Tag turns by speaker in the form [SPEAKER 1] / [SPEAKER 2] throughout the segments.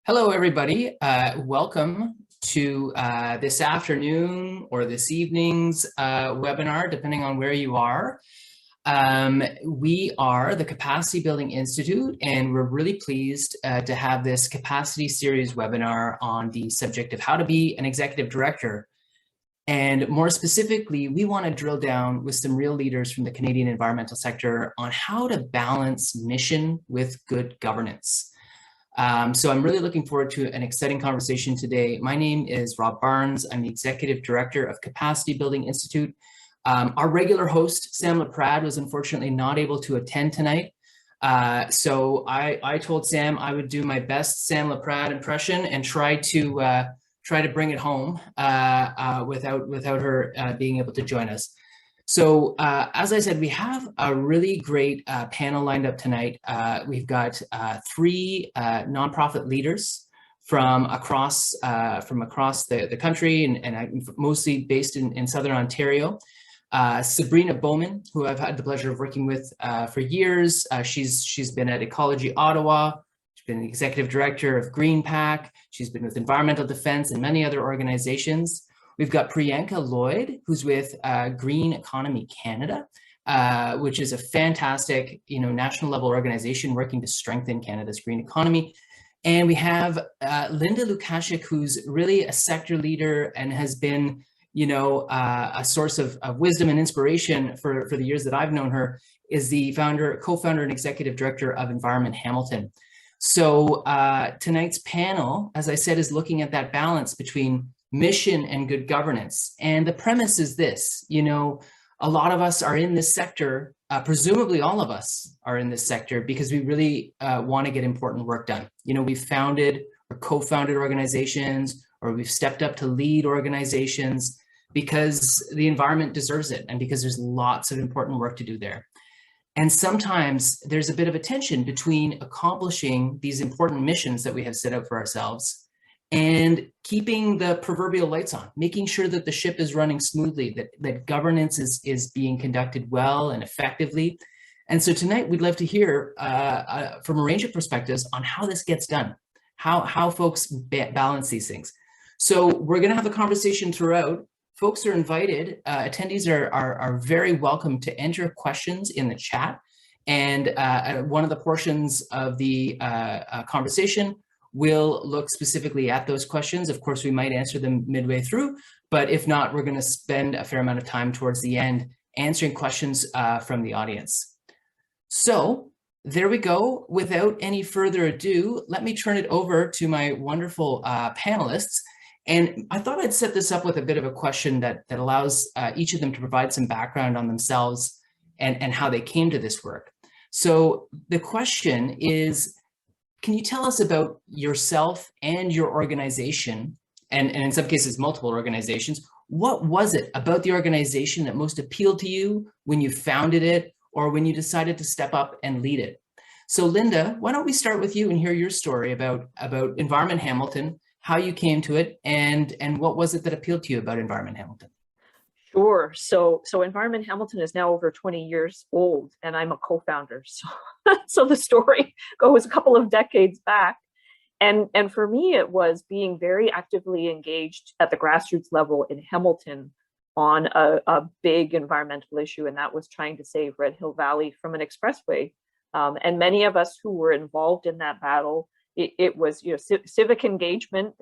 [SPEAKER 1] Hello, everybody. Welcome to this afternoon or this evening's webinar, depending on where you are. We are the Capacity Building Institute, and we're really pleased to have this Capacity Series webinar on the subject of how to be an executive director. And more specifically, we want to drill down with some real leaders from the Canadian environmental sector on how to balance mission with good governance. So I'm really looking forward to an exciting conversation today. My name is Robb Barnes. I'm the Executive Director of Capacity Building Institute. Our regular host, Sam LaPrade, was unfortunately not able to attend tonight. So I told Sam I would do my best Sam LaPrade impression and try to bring it home without her being able to join us. So as I said, we have a really great panel lined up tonight. We've got three nonprofit leaders from across the country and mostly based in Southern Ontario. Sabrina Bowman, who I've had the pleasure of working with for years. She's been at Ecology Ottawa. She's been the executive director of GreenPAC. She's been with Environmental Defence and many other organizations. We've got Priyanka Lloyd, who's with Green Economy Canada, which is a fantastic, national level organization working to strengthen Canada's green economy. And we have Lynda Lukashyk, who's really a sector leader and has been, a source of wisdom and inspiration for the years that I've known her, is the co-founder and executive director of Environment Hamilton. So tonight's panel, as I said, is looking at that balance between mission and good governance. And the premise is this, a lot of us are in this sector, presumably all of us are in this sector because we really want to get important work done. We've founded or co-founded organizations, or we've stepped up to lead organizations because the environment deserves it and because there's lots of important work to do there. And sometimes there's a bit of a tension between accomplishing these important missions that we have set out for ourselves and keeping the proverbial lights on, making sure that the ship is running smoothly, that governance is being conducted well and effectively. And so tonight we'd love to hear from a range of perspectives on how this gets done, how folks balance these things. So we're gonna have a conversation throughout. Folks are invited, attendees are very welcome to enter questions in the chat. And one of the portions of the conversation we'll look specifically at those questions. Of course, we might answer them midway through, but if not, we're going to spend a fair amount of time towards the end answering questions from the audience. So there we go. Without any further ado, let me turn it over to my wonderful panelists. And I thought I'd set this up with a bit of a question that allows each of them to provide some background on themselves and how they came to this work. So the question is, can you tell us about yourself and your organization, and in some cases, multiple organizations? What was it about the organization that most appealed to you when you founded it or when you decided to step up and lead it? So Lynda, why don't we start with you and hear your story about Environment Hamilton, how you came to it, and what was it that appealed to you about Environment Hamilton?
[SPEAKER 2] Sure. So Environment Hamilton is now over 20 years old, and I'm a co-founder. So the story goes a couple of decades back. And for me, it was being very actively engaged at the grassroots level in Hamilton on a big environmental issue, and that was trying to save Red Hill Valley from an expressway. And many of us who were involved in that battle, it was civic engagement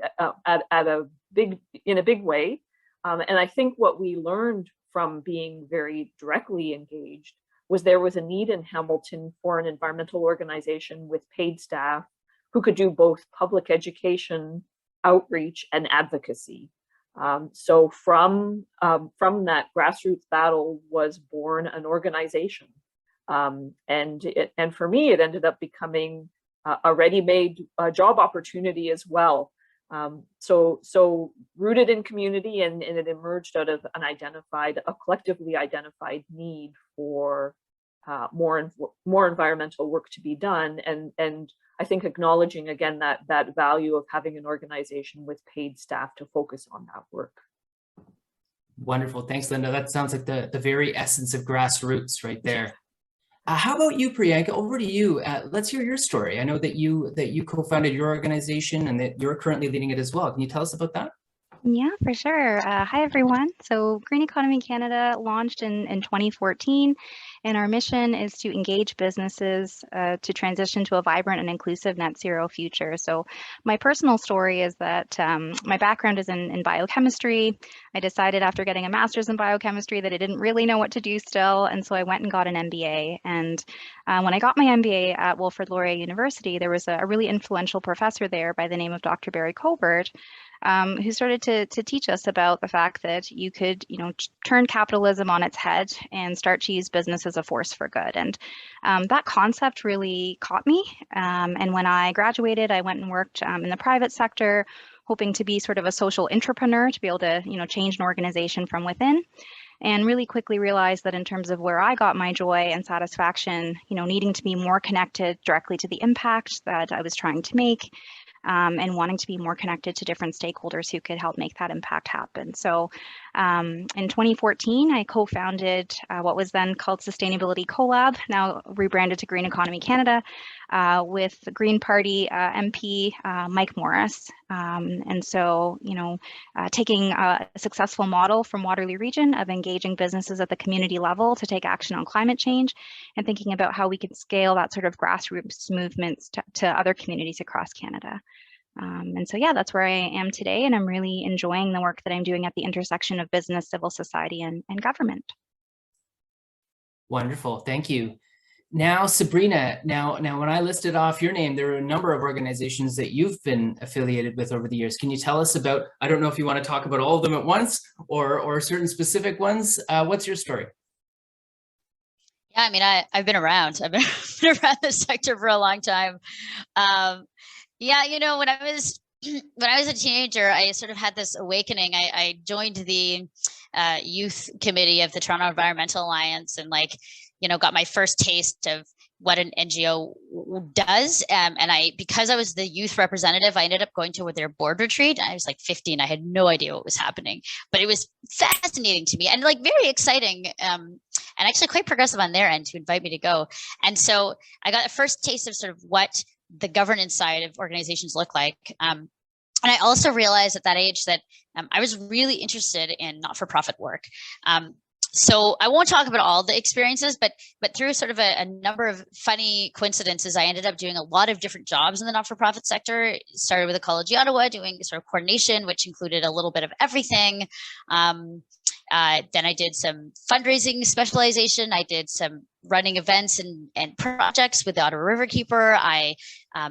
[SPEAKER 2] in a big way. And I think what we learned from being very directly engaged was there was a need in Hamilton for an environmental organization with paid staff who could do both public education, outreach, and advocacy. So from that grassroots battle was born an organization. And for me, it ended up becoming a ready-made job opportunity as well. So rooted in community, and it emerged out of a collectively identified need for more environmental work to be done, and I think acknowledging again that value of having an organization with paid staff to focus on that work.
[SPEAKER 1] Wonderful, thanks, Lynda. That sounds like the very essence of grassroots right there. How about you, Priyanka? Over to you. Let's hear your story. I know that you co-founded your organization and that you're currently leading it as well. Can you tell us about that?
[SPEAKER 3] Yeah, for sure. Hi, everyone. So, Green Economy Canada launched in 2014, and our mission is to engage businesses to transition to a vibrant and inclusive net zero future. So, my personal story is that my background is in biochemistry. I decided after getting a master's in biochemistry that I didn't really know what to do still, and so I went and got an MBA. And when I got my MBA at Wilfrid Laurier University, there was a really influential professor there by the name of Dr. Barry Colbert, who started to teach us about the fact that you could, turn capitalism on its head and start to use business as a force for good. And that concept really caught me. And when I graduated, I went and worked in the private sector, hoping to be sort of a social entrepreneur to be able to, change an organization from within. And really quickly realized that in terms of where I got my joy and satisfaction, needing to be more connected directly to the impact that I was trying to make, and wanting to be more connected to different stakeholders who could help make that impact happen. So in 2014, I co-founded what was then called Sustainability Collab, now rebranded to Green Economy Canada, with the Green Party MP, Mike Morris. And so, taking a successful model from Waterloo Region of engaging businesses at the community level to take action on climate change and thinking about how we can scale that sort of grassroots movements to other communities across Canada. And so, yeah, that's where I am today. And I'm really enjoying the work that I'm doing at the intersection of business, civil society, and government.
[SPEAKER 1] Wonderful. Thank you. Now, Sabrina, now when I listed off your name, there are a number of organizations that you've been affiliated with over the years. Can you tell us about, I don't know if you want to talk about all of them at once or certain specific ones. What's your story?
[SPEAKER 4] Yeah, I mean, I've been around. I've been around the sector for a long time. Yeah, when I was a teenager, I sort of had this awakening. I joined the youth committee of the Toronto Environmental Alliance and got my first taste of what an NGO does. And because I was the youth representative, I ended up going to their board retreat. I was like 15. I had no idea what was happening, but it was fascinating to me and very exciting. And actually quite progressive on their end to invite me to go. And so I got a first taste of sort of what the governance side of organizations look like. And I also realized at that age that I was really interested in not-for-profit work. So I won't talk about all the experiences, but through sort of a number of funny coincidences, I ended up doing a lot of different jobs in the not-for-profit sector. Started with Ecology Ottawa, doing sort of coordination, which included a little bit of everything. Then I did some fundraising specialization. I did some running events and projects with the Ottawa Riverkeeper. I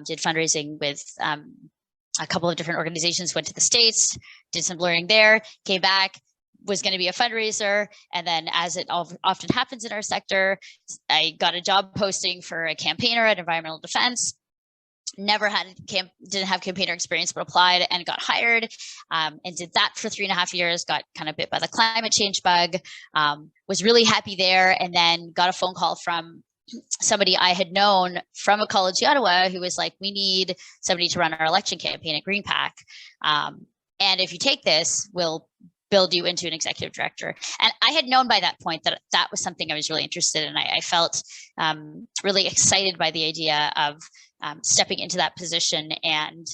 [SPEAKER 4] did fundraising with a couple of different organizations, went to the States, did some learning there, came back, was going to be a fundraiser. And then as it often happens in our sector, I got a job posting for a campaigner at Environmental Defense. Didn't have campaigner experience, but applied and got hired, and did that for 3.5 years, got kind of bit by the climate change bug, was really happy there. And then got a phone call from somebody I had known from Ecology Ottawa who was like, we need somebody to run our election campaign at GreenPAC. And if you take this, we'll build you into an executive director. And I had known by that point that that was something I was really interested in. I felt really excited by the idea of stepping into that position. And,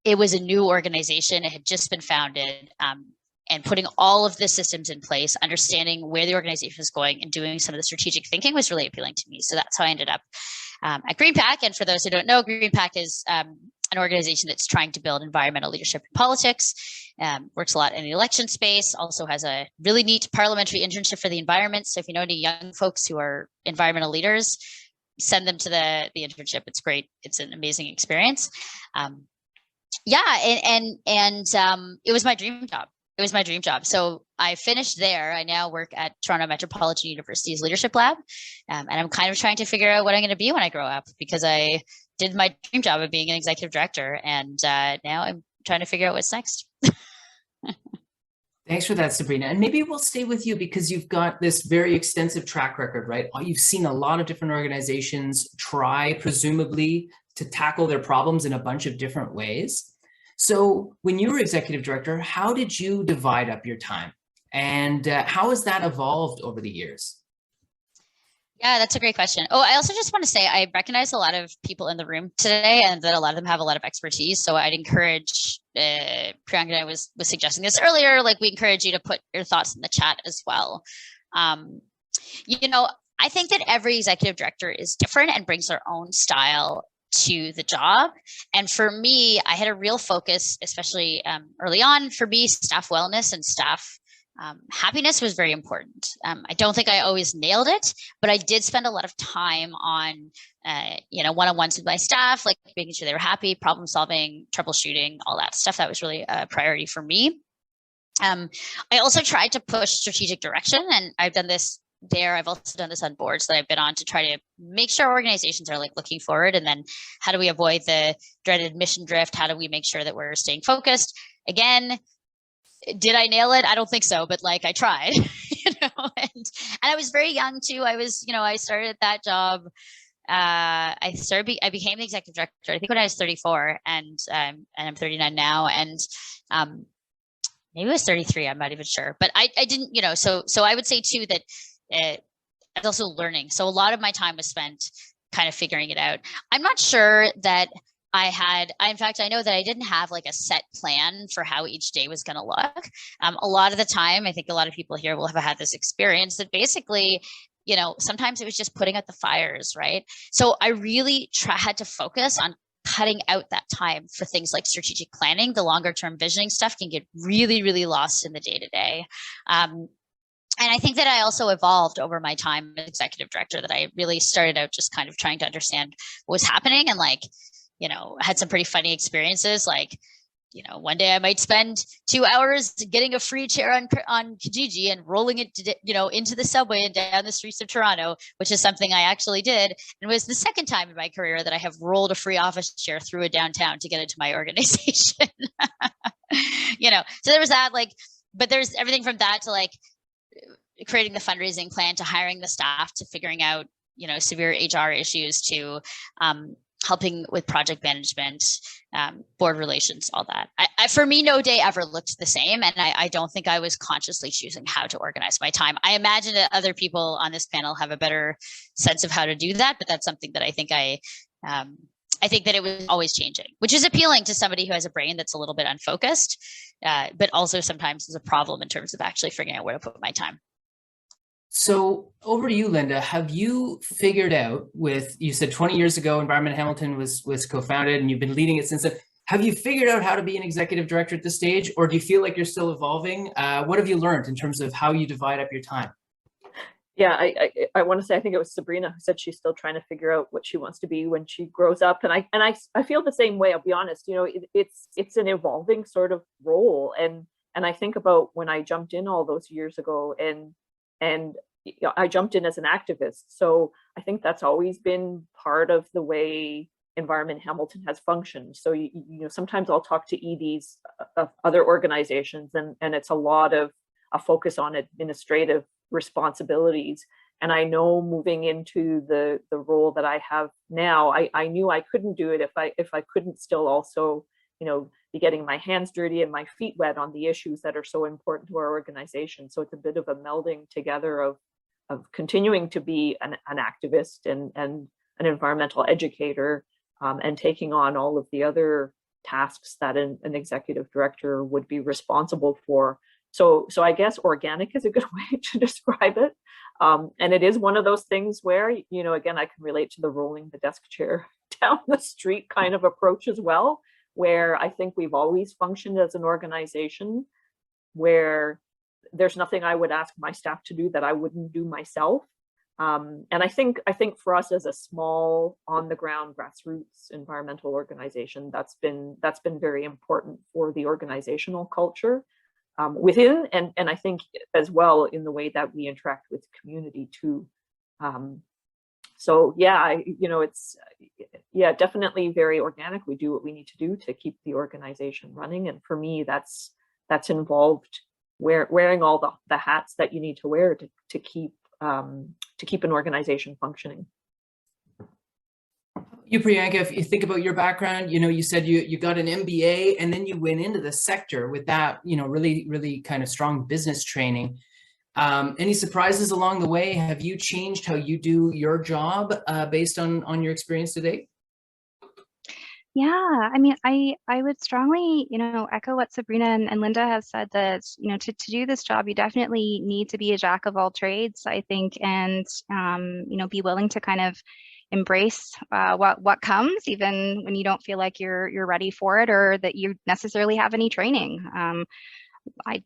[SPEAKER 4] it was a new organization. It had just been founded. And putting all of the systems in place, understanding where the organization is going and doing some of the strategic thinking was really appealing to me. So that's how I ended up at GreenPAC. And for those who don't know, GreenPAC is an organization that's trying to build environmental leadership in politics, works a lot in the election space, also has a really neat parliamentary internship for the environment. So if you know any young folks who are environmental leaders, send them to the internship. It's great. It's an amazing experience. It was my dream job. It was my dream job. So I finished there. I now work at Toronto Metropolitan University's Leadership Lab. And I'm kind of trying to figure out what I'm going to be when I grow up, because I did my dream job of being an executive director. And now I'm trying to figure out what's next.
[SPEAKER 1] Thanks for that, Sabrina. And maybe we'll stay with you because you've got this very extensive track record, right? You've seen a lot of different organizations try, presumably, to tackle their problems in a bunch of different ways. So when you were executive director, how did you divide up your time? And how has that evolved over the years?
[SPEAKER 4] Yeah, that's a great question. Oh, I also just want to say I recognize a lot of people in the room today, and that a lot of them have a lot of expertise. So I'd encourage, Priyanka and I was suggesting this earlier, like we encourage you to put your thoughts in the chat as well. You know, I think that every executive director is different and brings their own style to the job. And for me, I had a real focus, especially early on, for me, staff wellness and staff happiness was very important. I don't think I always nailed it, but I did spend a lot of time on, you know, one-on-ones with my staff, like making sure they were happy, problem solving, troubleshooting, all that stuff. That was really a priority for me. I also tried to push strategic direction, and I've done this there. I've also done this on boards that I've been on to try to make sure organizations are like looking forward. And then how do we avoid the dreaded mission drift? How do we make sure that we're staying focused? Again, did I nail it? I don't think so, but like I tried, you know, and I was very young too. I was, you know, I started at that job. I became the executive director, I think when I was 34, and I'm 39 now. And, maybe it was 33. I'm not even sure, but I didn't, you know, so I would say too that I was also learning. So a lot of my time was spent kind of figuring it out. I'm not sure that in fact, I know that I didn't have like a set plan for how each day was going to look. A lot of the time, I think a lot of people here will have had this experience that basically, you know, sometimes it was just putting out the fires, right? So I really had to focus on cutting out that time for things like strategic planning. The longer term visioning stuff can get really, really lost in the day to day. And I think that I also evolved over my time as executive director, that I really started out just kind of trying to understand what was happening, and like, you know, had some pretty funny experiences. Like, you know, one day I might spend 2 hours getting a free chair on Kijiji and rolling it, you know, into the subway and down the streets of Toronto, which is something I actually did. And it was the second time in my career that I have rolled a free office chair through a downtown to get into my organization. You know, so there was that, like, but there's everything from that to like creating the fundraising plan, to hiring the staff, to figuring out, you know, severe HR issues, to helping with project management, board relations, all that. For me, no day ever looked the same. And I don't think I was consciously choosing how to organize my time. I imagine that other people on this panel have a better sense of how to do that, but that's something that I think that it was always changing, which is appealing to somebody who has a brain that's a little bit unfocused, but also sometimes is a problem in terms of actually figuring out where to put my time.
[SPEAKER 1] So over to you, Lynda. Have you figured out, you said 20 years ago, Environment Hamilton was co-founded, and you've been leading it since then. Have you figured out how to be an executive director at this stage, or do you feel like you're still evolving? What have you learned in terms of how you divide up your time?
[SPEAKER 2] Yeah, I want to say, I think it was Sabrina who said she's still trying to figure out what she wants to be when she grows up. And I feel the same way, I'll be honest. You know, it's an evolving sort of role. And I think about when I jumped in all those years ago, and you know, I jumped in as an activist. So I think that's always been part of the way Environment Hamilton has functioned. So, you know, sometimes I'll talk to EDs of other organizations, and it's a lot of a focus on administrative responsibilities. And I know moving into the role that I have now, I knew I couldn't do it if I couldn't still also, you know, be getting my hands dirty and my feet wet on the issues that are so important to our organization. So it's a bit of a melding together of continuing to be an activist and an environmental educator, and taking on all of the other tasks that an executive director would be responsible for. So I guess organic is a good way to describe it. And it is one of those things where, you know, again, I can relate to the rolling the desk chair down the street kind of approach as well, where I think we've always functioned as an organization where there's nothing I would ask my staff to do that I wouldn't do myself. And I think for us as a small on the ground grassroots environmental organization, that's been very important for the organizational culture within, and I think as well in the way that we interact with community too. So yeah, you know, it's definitely very organic. We do what we need to do to keep the organization running, and for me, that's involved wearing all the hats that you need to wear to keep an organization functioning.
[SPEAKER 1] You, Priyanka, if you think about your background, you know, you said you got an MBA and then you went into the sector with that, you know, really, really kind of strong business training. Any surprises along the way? Have you changed how you do your job based on your experience today?
[SPEAKER 3] Yeah, I mean, I would strongly, echo what Sabrina and Lynda have said, that, to do this job, you definitely need to be a jack of all trades, I think, and, be willing to kind of embrace what comes, even when you don't feel like you're ready for it, or that you necessarily have any training. I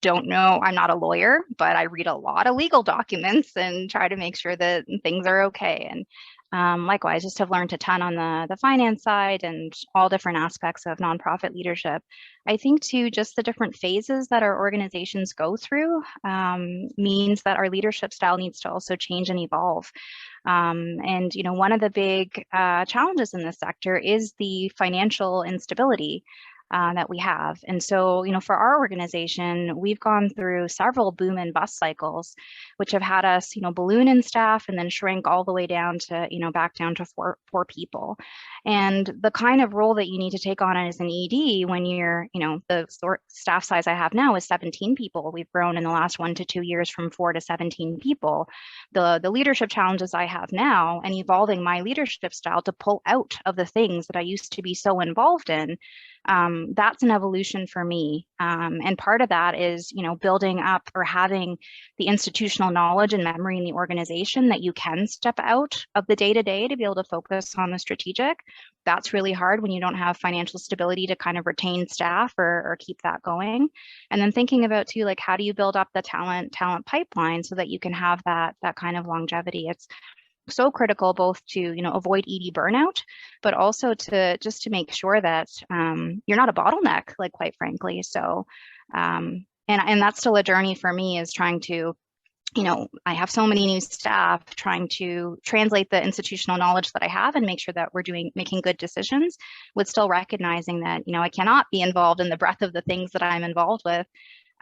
[SPEAKER 3] don't know, I'm not a lawyer, but I read a lot of legal documents and try to make sure that things are okay. And likewise, just have learned a ton on the finance side and all different aspects of nonprofit leadership. I think too, just the different phases that our organizations go through means that our leadership style needs to also change and evolve. And one of the big challenges in this sector is the financial instability that we have. And so, for our organization, we've gone through several boom and bust cycles, which have had us, balloon in staff and then shrink all the way down to, back down to four people. And the kind of role that you need to take on as an ED when you're, the staff size I have now is 17 people. We've grown in the last 1 to 2 years from 4 to 17 people. The leadership challenges I have now and evolving my leadership style to pull out of the things that I used to be so involved in, that's an evolution for me. And part of that is, building up or having the institutional knowledge and memory in the organization that you can step out of the day-to-day to be able to focus on the strategic. That's really hard when you don't have financial stability to kind of retain staff or keep that going. And then thinking about too, like, how do you build up the talent pipeline so that you can have that kind of longevity? It's so critical both to avoid ED burnout, but also to make sure that you're not a bottleneck, like, quite frankly. So and that's still a journey for me, is trying to, I have so many new staff, trying to translate the institutional knowledge that I have and make sure that we're making good decisions, with still recognizing that I cannot be involved in the breadth of the things that I'm involved with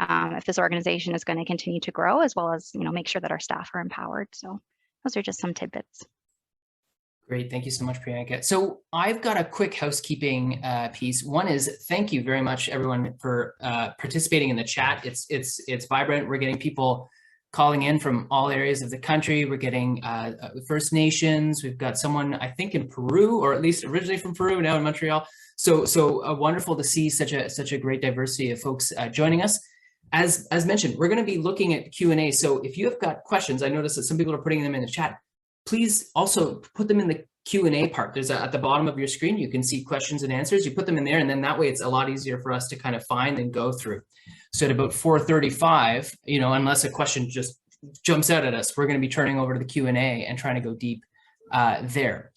[SPEAKER 3] if this organization is going to continue to grow, as well as make sure that our staff are empowered. So those are just some tidbits.
[SPEAKER 1] Great. Thank you so much, Priyanka. So I've got a quick housekeeping piece. One is, thank you very much, everyone, for participating in the chat. It's vibrant. We're getting people calling in from all areas of the country. We're getting First Nations. We've got someone, I think, in Peru, or at least originally from Peru, now in Montreal. So wonderful to see such a great diversity of folks joining us. As mentioned, we're going to be looking at Q&A. So if you have got questions, I noticed that some people are putting them in the chat. Please also put them in the Q&A part. There's at the bottom of your screen, you can see questions and answers. You put them in there, and then that way it's a lot easier for us to kind of find and go through. So at about 4:35, unless a question just jumps out at us, we're going to be turning over to the Q&A and trying to go deep there.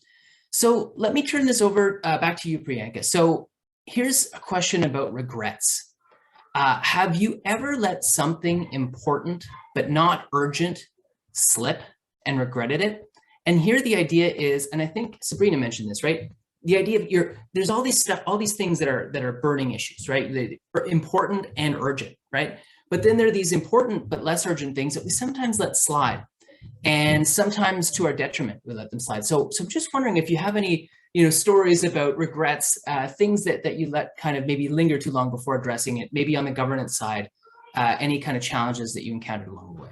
[SPEAKER 1] So let me turn this over back to you, Priyanka. So here's a question about regrets. Have you ever let something important but not urgent slip and regretted it? And here the idea is, and I think Sabrina mentioned this, right? The idea of there's all these things that are burning issues, right? They're important and urgent, right? But then there are these important but less urgent things that we sometimes let slide, and sometimes to our detriment, we let them slide. So I'm just wondering if you have any stories about regrets, things that you let kind of maybe linger too long before addressing it, maybe on the governance side, any kind of challenges that you encountered along the way.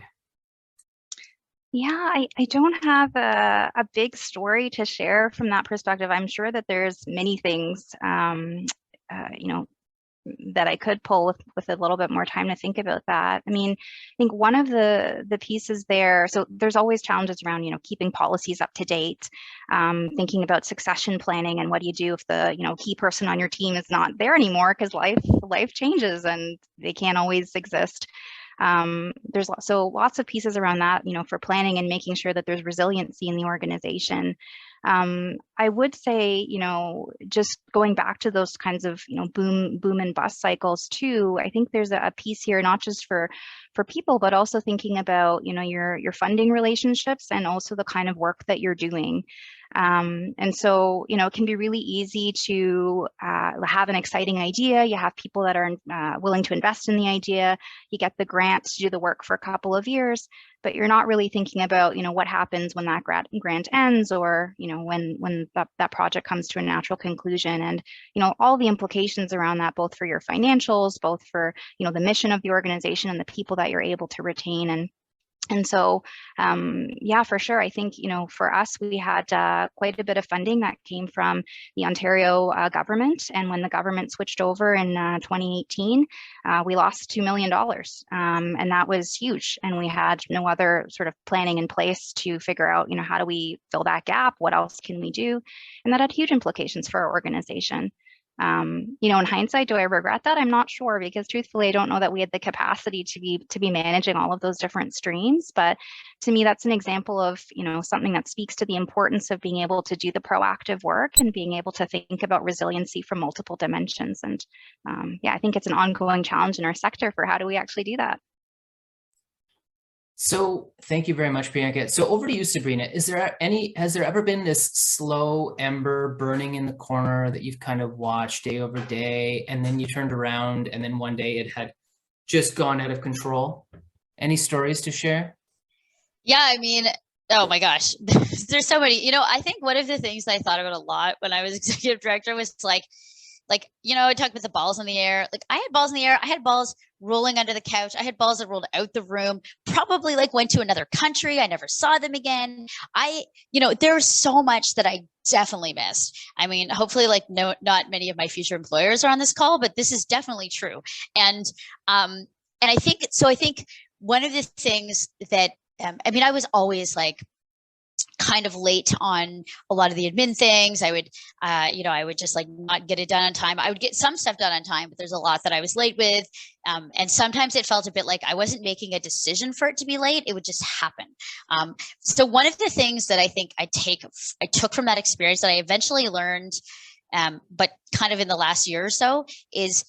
[SPEAKER 3] Yeah, I don't have a big story to share from that perspective. I'm sure that there's many things, that I could pull with a little bit more time to think about that. I mean, I think one of the pieces there, so there's always challenges around, keeping policies up to date, thinking about succession planning, and what do you do if the, key person on your team is not there anymore, because life changes and they can't always exist. There's so lots of pieces around that, for planning and making sure that there's resiliency in the organization. I would say, just going back to those kinds of, boom and bust cycles too, I think there's a piece here, not just for people, but also thinking about, your funding relationships and also the kind of work that you're doing. And so, it can be really easy to have an exciting idea. You have people that are willing to invest in the idea. You get the grants to do the work for a couple of years. but you're not really thinking about, what happens when that grant ends, or, when that project comes to a natural conclusion, and, all the implications around that, both for your financials, both for, the mission of the organization and the people that you're able to retain. And so, yeah, for sure. I think, for us, we had quite a bit of funding that came from the Ontario government. And when the government switched over in 2018, we lost $2 million. And that was huge. And we had no other sort of planning in place to figure out, how do we fill that gap? What else can we do? And that had huge implications for our organization. In hindsight, do I regret that? I'm not sure, because truthfully, I don't know that we had the capacity to be managing all of those different streams. But to me, that's an example of, something that speaks to the importance of being able to do the proactive work and being able to think about resiliency from multiple dimensions. And yeah, I think it's an ongoing challenge in our sector for how do we actually do that.
[SPEAKER 1] So thank you very much, Priyanka. So over to you, Sabrina. Has there ever been this slow ember burning in the corner that you've kind of watched day over day, and then you turned around and then one day it had just gone out of control? Any stories to share?
[SPEAKER 4] Yeah, I mean, oh my gosh, there's so many. I think one of the things I thought about a lot when I was executive director was like, I talked about the balls in the air. Like, I had balls in the air. I had balls rolling under the couch. I had balls that rolled out the room, probably went to another country. I never saw them again. There's so much that I definitely missed. I mean, hopefully not many of my future employers are on this call, but this is definitely true. And I think one of the things that, I was always kind of late on a lot of the admin things. I would just not get it done on time. I would get some stuff done on time, but there's a lot that I was late with. And sometimes it felt a bit like I wasn't making a decision for it to be late. It would just happen. So one of the things that I think I took from that experience that I eventually learned, but kind of in the last year or so, is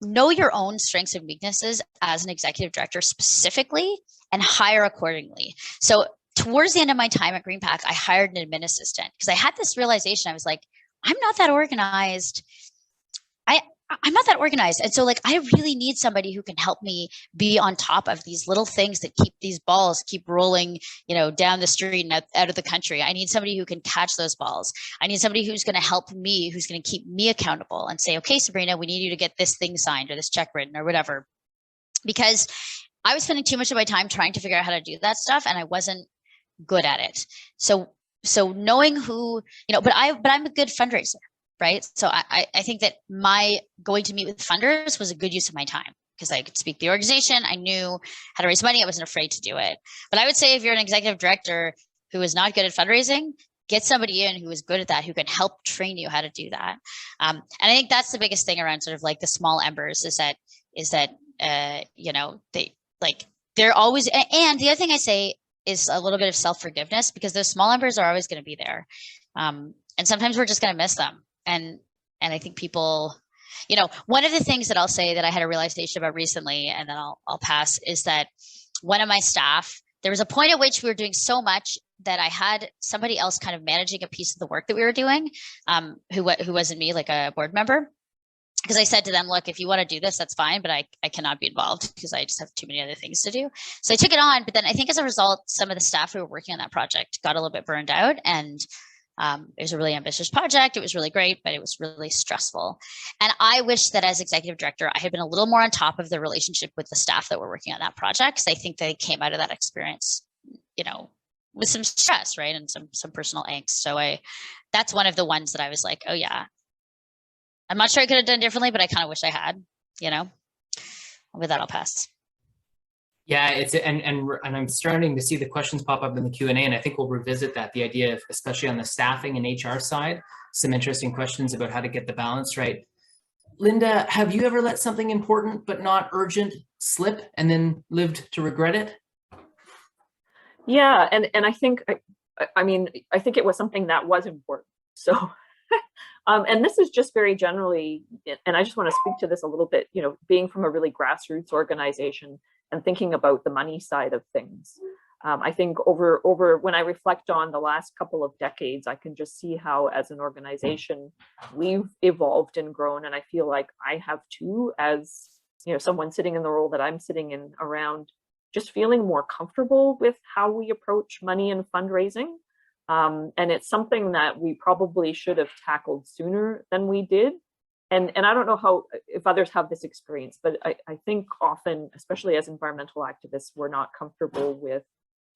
[SPEAKER 4] know your own strengths and weaknesses as an executive director specifically, and hire accordingly. So towards the end of my time at GreenPAC, I hired an admin assistant because I had this realization. I was like, I'm not that organized. I'm not that organized. And so I really need somebody who can help me be on top of these little things that keep these balls keep rolling, down the street and out of the country. I need somebody who can catch those balls. I need somebody who's going to help me, who's going to keep me accountable and say, okay, Sabrina, we need you to get this thing signed or this check written or whatever. Because I was spending too much of my time trying to figure out how to do that stuff, and I wasn't good at it. So knowing who, but I'm a good fundraiser, right? So I think that my going to meet with funders was a good use of my time because I could speak the organization. I knew how to raise money. I wasn't afraid to do it. But I would say if you're an executive director who is not good at fundraising, get somebody in who is good at that, who can help train you how to do that. And I think that's the biggest thing around sort of the small embers is that they're always, and the other thing I say is a little bit of self-forgiveness, because those small embers are always going to be there. And sometimes we're just going to miss them. And I think people, one of the things that I'll say that I had a realization about recently, and then I'll pass, is that one of my staff, there was a point at which we were doing so much that I had somebody else kind of managing a piece of the work that we were doing, who wasn't me, like a board member. Because I said to them, look, if you want to do this, that's fine, but I cannot be involved because I just have too many other things to do. So I took it on, but then I think as a result, some of the staff who were working on that project got a little bit burned out, and it was a really ambitious project. It was really great, but it was really stressful. And I wish that as executive director, I had been a little more on top of the relationship with the staff that were working on that project, because I think they came out of that experience, with some stress, right, and some personal angst. So that's one of the ones that I was like, oh yeah, I'm not sure I could have done differently, but I kind of wish I had, With that, I'll pass.
[SPEAKER 1] Yeah, and I'm starting to see the questions pop up in the Q&A, and I think we'll revisit that, the idea of, especially on the staffing and HR side, some interesting questions about how to get the balance right. Lynda, have you ever let something important but not urgent slip and then lived to regret it?
[SPEAKER 2] Yeah, and I think, I think it was something that was important. So, and this is just very generally, and I just want to speak to this a little bit, being from a really grassroots organization and thinking about the money side of things. I think over when I reflect on the last couple of decades, I can just see how as an organization, we've evolved and grown. And I feel like I have too, as someone sitting in the role that I'm sitting in, around just feeling more comfortable with how we approach money and fundraising. And it's something that we probably should have tackled sooner than we did. And I don't know if others have this experience, but I think often, especially as environmental activists, we're not comfortable with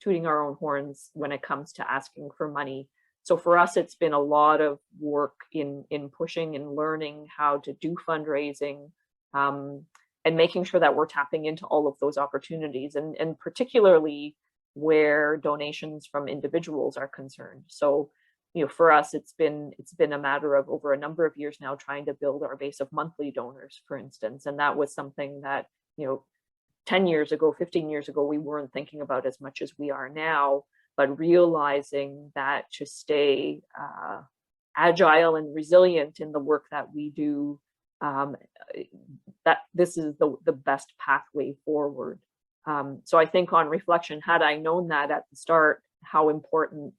[SPEAKER 2] tooting our own horns when it comes to asking for money. So for us, it's been a lot of work in pushing and learning how to do fundraising, and making sure that we're tapping into all of those opportunities, and particularly where donations from individuals are concerned. So, for us, it's been a matter of over a number of years now trying to build our base of monthly donors, for instance. And that was something that, 10 years ago, 15 years ago, we weren't thinking about as much as we are now, but realizing that to stay agile and resilient in the work that we do, that this is the best pathway forward. So I think on reflection, had I known that at the start, how important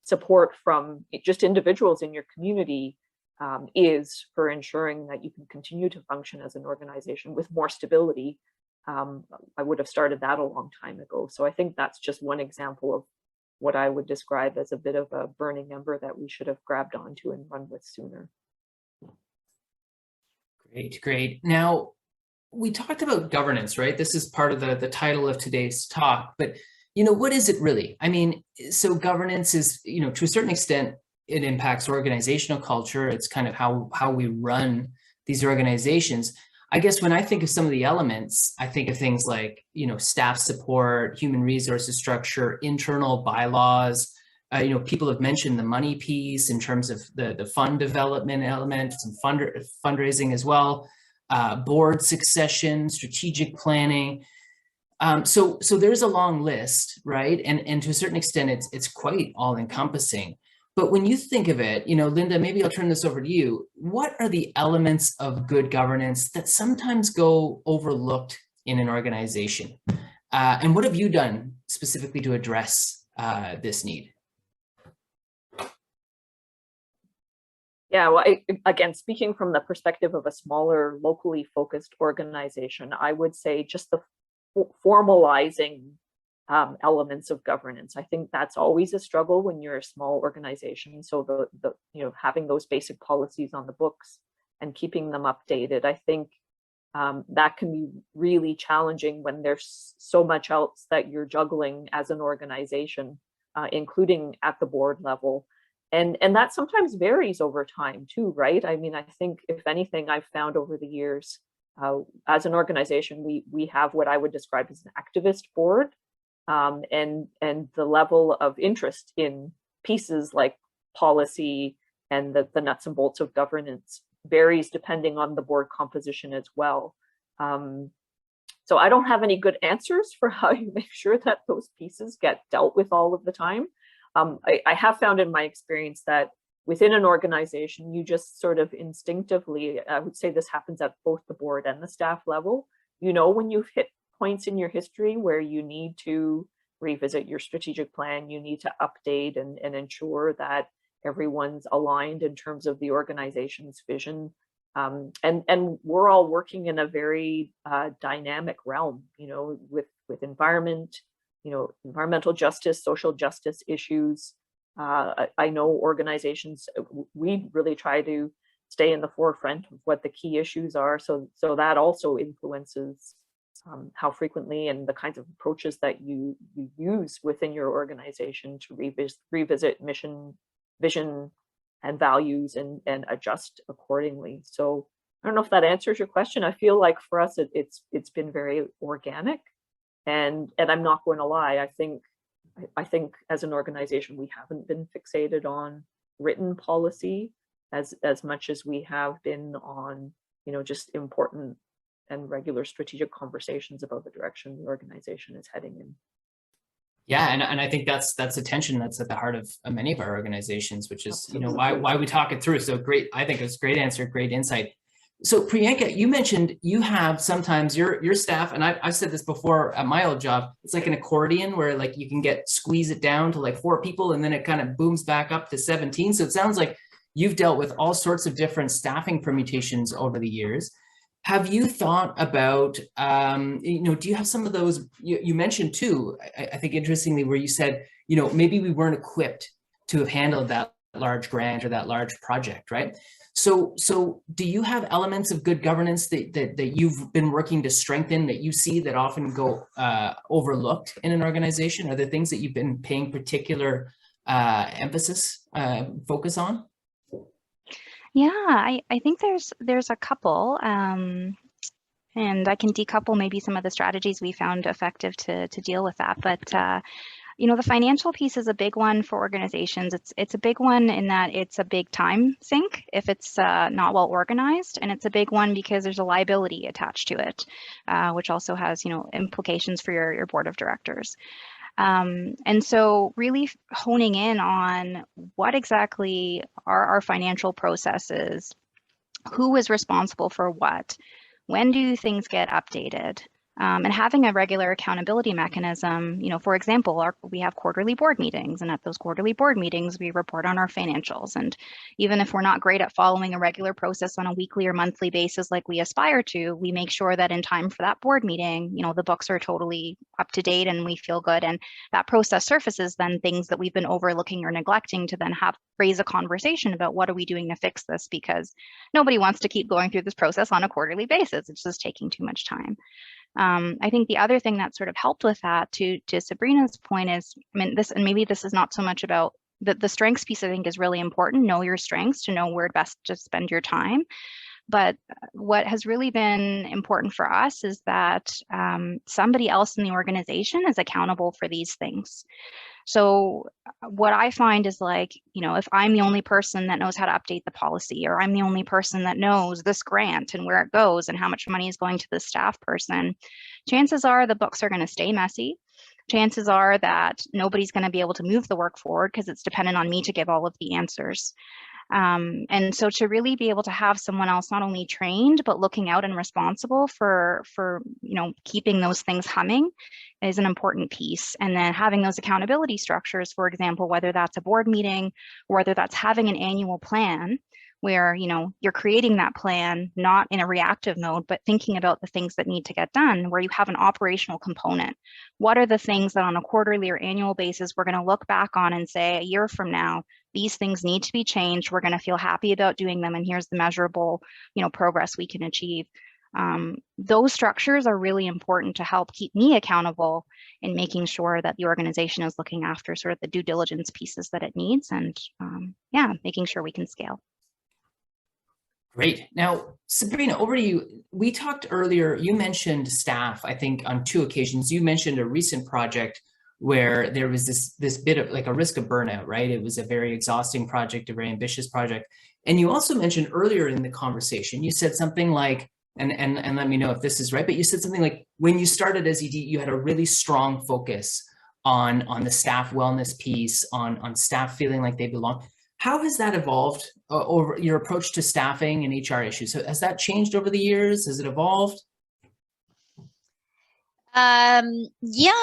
[SPEAKER 2] support from just individuals in your community is for ensuring that you can continue to function as an organization with more stability, I would have started that a long time ago. So I think that's just one example of what I would describe as a bit of a burning ember that we should have grabbed onto and run with sooner.
[SPEAKER 1] Great. Now, we talked about governance, right? This is part of the title of today's talk, but what is it really? I mean, so governance is, to a certain extent, it impacts organizational culture. It's kind of how we run these organizations. I guess when I think of some of the elements, I think of things like, staff support, human resources structure, internal bylaws. People have mentioned the money piece in terms of the fund development elements and fundraising as well, board succession, strategic planning. So there's a long list, right? And to a certain extent, it's quite all encompassing. But when you think of it, Lynda, maybe I'll turn this over to you. What are the elements of good governance that sometimes go overlooked in an organization? And what have you done specifically to address this need?
[SPEAKER 2] Yeah, well, again, speaking from the perspective of a smaller, locally focused organization, I would say just the formalizing elements of governance. I think that's always a struggle when you're a small organization. So having those basic policies on the books and keeping them updated, I think that can be really challenging when there's so much else that you're juggling as an organization, including at the board level. And that sometimes varies over time too, right? I mean, I think if anything, I've found over the years, as an organization, we have what I would describe as an activist board, and the level of interest in pieces like policy and the nuts and bolts of governance varies depending on the board composition as well. So I don't have any good answers for how you make sure that those pieces get dealt with all of the time. I have found in my experience that within an organization, you just sort of instinctively, I would say this happens at both the board and the staff level, when you've hit points in your history where you need to revisit your strategic plan, you need to update and ensure that everyone's aligned in terms of the organization's vision. And we're all working in a very dynamic realm, with environment, environmental justice, social justice issues. I know organizations, we really try to stay in the forefront of what the key issues are. So that also influences how frequently and the kinds of approaches that you use within your organization to revisit mission, vision, and values and adjust accordingly. So I don't know if that answers your question. I feel like for us, it's been very organic, and I'm not going to lie. I think as an organization, we haven't been fixated on written policy as much as we have been on, just important and regular strategic conversations about the direction the organization is heading in.
[SPEAKER 1] Yeah, and I think that's a tension that's at the heart of many of our organizations, which is why we talk it through. So great, I think it's a great answer, great insight. So Priyanka, you mentioned you have sometimes your staff, and I've said this before at my old job, it's like an accordion where like you can squeeze it down to like 4 people and then it kind of booms back up to 17. So it sounds like you've dealt with all sorts of different staffing permutations over the years. Have you thought about, do you have some of those, you mentioned too, I think interestingly, where you said, maybe we weren't equipped to have handled that large grant or that large project, right? So do you have elements of good governance that you've been working to strengthen that you see that often go overlooked in an organization? Are there things that you've been paying particular focus on?
[SPEAKER 3] Yeah, I think there's a couple, and I can decouple maybe some of the strategies we found effective to deal with that. But the financial piece is a big one for organizations. It's a big one in that it's a big time sink if it's not well organized, and it's a big one because there's a liability attached to it, which also has implications for your board of directors. And so really honing in on what exactly are our financial processes, who is responsible for what, when do things get updated, and having a regular accountability mechanism. For example, we have quarterly board meetings, and at those quarterly board meetings, we report on our financials. And even if we're not great at following a regular process on a weekly or monthly basis like we aspire to, we make sure that in time for that board meeting, the books are totally up to date and we feel good. And that process surfaces then things that we've been overlooking or neglecting to then raise a conversation about what are we doing to fix this, because nobody wants to keep going through this process on a quarterly basis. It's just taking too much time. I think the other thing that sort of helped with that, to Sabrina's point, is, maybe this is not so much about the strengths piece. I think is really important. Know your strengths to know where best to spend your time. But what has really been important for us is that somebody else in the organization is accountable for these things. So what I find is, if I'm the only person that knows how to update the policy, or I'm the only person that knows this grant and where it goes and how much money is going to the staff person, chances are the books are going to stay messy. Chances are that nobody's going to be able to move the work forward because it's dependent on me to give all of the answers. And so to really be able to have someone else not only trained, but looking out and responsible for keeping those things humming is an important piece. And then having those accountability structures, for example, whether that's a board meeting, or whether that's having an annual plan where, you're creating that plan, not in a reactive mode, but thinking about the things that need to get done, where you have an operational component. What are the things that on a quarterly or annual basis, we're going to look back on and say, a year from now, these things need to be changed. We're going to feel happy about doing them. And here's the measurable, progress we can achieve. Those structures are really important to help keep me accountable in making sure that the organization is looking after sort of the due diligence pieces that it needs, and making sure we can scale.
[SPEAKER 1] Great. Now, Sabrina, over to you. We talked earlier, you mentioned staff, I think on 2 occasions. You mentioned a recent project where there was this bit of a risk of burnout, right? It was a very exhausting project, a very ambitious project. And you also mentioned earlier in the conversation, you said something like, and let me know if this is right, but you said something like, when you started as ED, you had a really strong focus on the staff wellness piece, on staff feeling like they belong. How has that evolved over your approach to staffing and HR issues? So has that changed over the years? Has it evolved?
[SPEAKER 4] Yeah,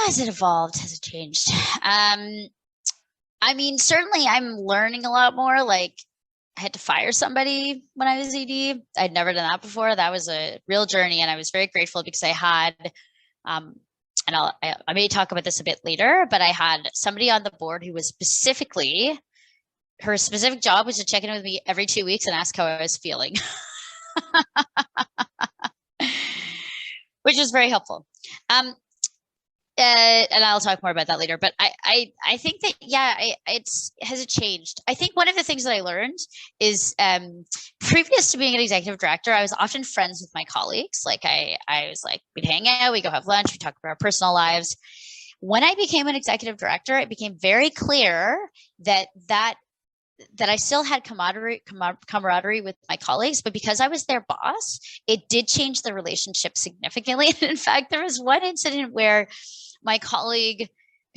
[SPEAKER 4] has it evolved? Has it changed? Certainly I'm learning a lot more. I had to fire somebody when I was ED. I'd never done that before. That was a real journey, and I was very grateful because I had, and I may talk about this a bit later, but I had somebody on the board who was her specific job was to check in with me every 2 weeks and ask how I was feeling, which is very helpful. And I'll talk more about that later. But I think that, has it changed? I think one of the things that I learned is previous to being an executive director, I was often friends with my colleagues. I was we'd hang out, we go have lunch, we talk about our personal lives. When I became an executive director, it became very clear that I still had camaraderie with my colleagues, but because I was their boss, it did change the relationship significantly. In fact, there was one incident where my colleague,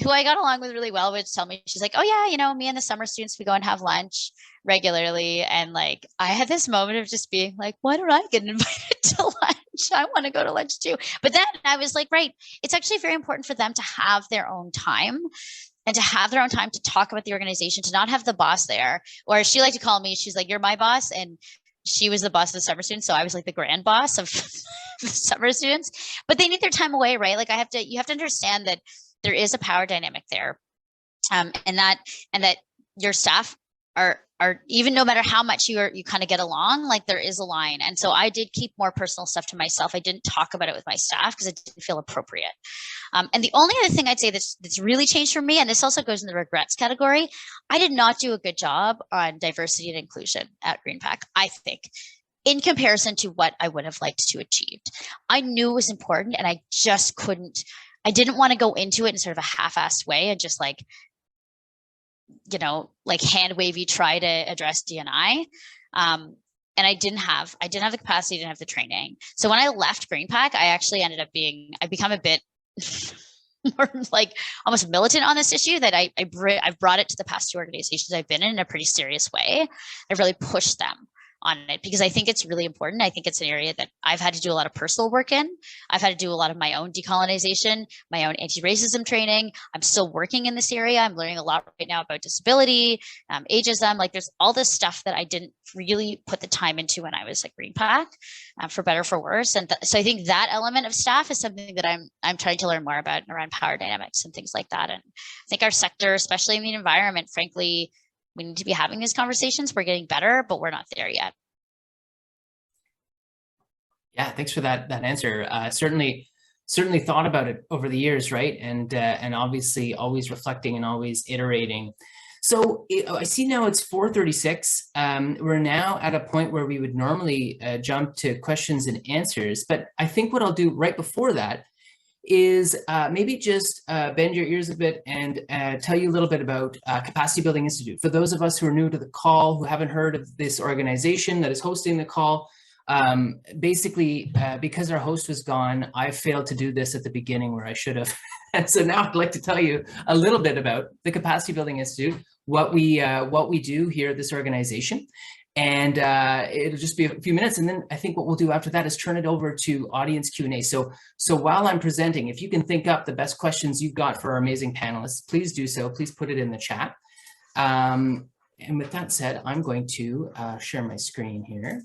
[SPEAKER 4] who I got along with really well, would tell me, she's like, oh yeah, me and the summer students, we go and have lunch regularly. And I had this moment of just being like, why don't I get invited to lunch? I want to go to lunch too. But then I was like, right, it's actually very important for them to have their own time. And to have their own time to talk about the organization, to not have the boss there, or she liked to call me, she's like, you're my boss and she was the boss of the summer students, so I was like the grand boss of the summer students. But they need their time away, right? Like you have to understand that there is a power dynamic there, and that your staff are even, no matter how much you kind of get along, like there is a line. And so I did keep more personal stuff to myself. I didn't talk about it with my staff because it didn't feel appropriate. And the only other thing I'd say that's really changed for me, and this also goes in the regrets category, I did not do a good job on diversity and inclusion at GreenPAC, I think, in comparison to what I would have liked to achieve. I knew it was important, and I just couldn't, I didn't want to go into it in sort of a half-assed way and just like, you know, like hand wavy try to address D&I. And I didn't have the capacity, didn't have the training. So when I left GreenPAC, I actually ended up I've become a bit more like almost militant on this issue, that I've brought it to the past two organizations I've been in a pretty serious way. I've really pushed them on it because I think it's really important. I think it's an area that I've had to do a lot of personal work in. I've had to do a lot of my own decolonization, my own anti-racism training. I'm still working in this area. I'm learning a lot right now about disability, ageism. Like there's all this stuff that I didn't really put the time into when I was at GreenPAC, for better, for worse. And so I think that element of staff is something that I'm trying to learn more about around power dynamics and things like that. And I think our sector, especially in the environment, frankly, we need to be having these conversations. We're getting better, but we're not there yet.
[SPEAKER 1] Yeah, thanks for that answer. Certainly thought about it over the years, right? And obviously always reflecting and always iterating. So I see now it's 4:36. We're now at a point where we would normally jump to questions and answers, but I think what I'll do right before that is maybe just bend your ears a bit and tell you a little bit about Capacity Building Institute. For those of us who are new to the call, who haven't heard of this organization that is hosting the call, basically, because our host was gone, I failed to do this at the beginning where I should have. And so now I'd like to tell you a little bit about the Capacity Building Institute, what we do here at this organization. And it'll just be a few minutes, and then I think what we'll do after that is turn it over to audience Q&A. So while I'm presenting, if you can think up the best questions you've got for our amazing panelists, please do so. Please put it in the chat. And with that said, I'm going to share my screen here.